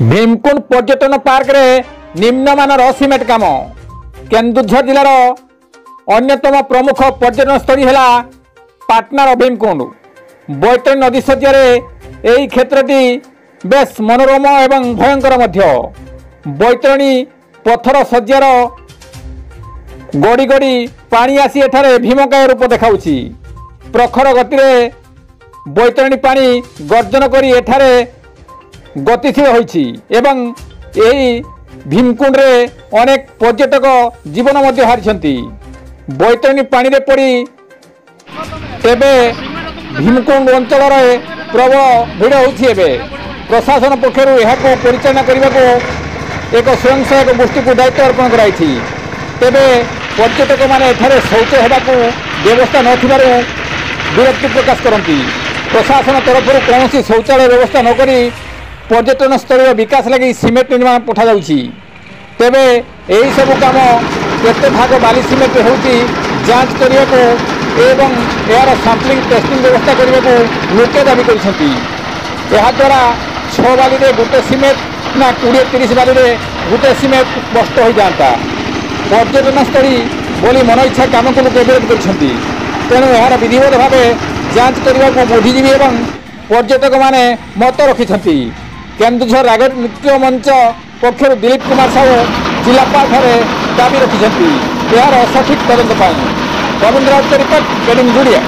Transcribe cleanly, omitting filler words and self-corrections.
भीमकुंड पर्यटन पार्क रे निम्नमानर सिमेंट काम केन्दुझर जिलार अन्यतम प्रमुख पर्यटन स्थली है पाटनार भीमकुंड बैतरणी नदी शଯ୍ୟାରେ ଏହି क्षेत्रटी बेस मनोरम एवं भयंकर मध्य बैतरणी पथर शଯ୍ୟାର गड़ी गड़ी पानी आसी एठारे भीमकाय रूप देखाउछि। प्रखर गति बैतरणी पानी गर्जन करी एठारे गतिशील होइछि एवं एही भीमकुंड रे अनेक पर्यटक जीवन मध्य हारिछंती। बैतरणी पानी रे पड़ी तेबे भीमकुंड अंचल प्रबल भिड़ होइछि। प्रशासन पक्षर यह परिचालना करने को एक स्वयं सहायक गोष्ठी को दायित्व अर्पण कराई। तेबे पर्यटक माने एठारे शौच होगाकू व्यवस्था नथिबारु विरक्ति प्रकाश करती। प्रशासन तरफ कौन शौचालय व्यवस्था नक पर्यटन स्थल विकास लगी सीमेंट निर्माण पठा जाउछि। तेबे यही सब काम केते भाग बाली सीमेंट होउछि जांच करने को एवं यार सैंपलिंग टेस्टिंग व्यवस्था करने को लोके दाबी करछंती। यह द्वारा 6 बाली रे गोटे सीमेंट ना 20-30 बाली रे गोटे सीमेंट नष्ट हो जाता। पर्यटन स्थली बोली मन इच्छा काम को लोक विरोध करछंती। तेणु यार विधिवत भाव जांच करने को बुद्धिजीवी एवं पर्यटक माने मत रखिछंती। केन्दुझर राजनीतिक मंच पक्षर दिलीप कुमार साहू जिलापाल ठारे दाबी रखिछंती यार असठिक तदंत पाई। रविंद्र राउत रिपोर्ट, वेडिंग मीडिया।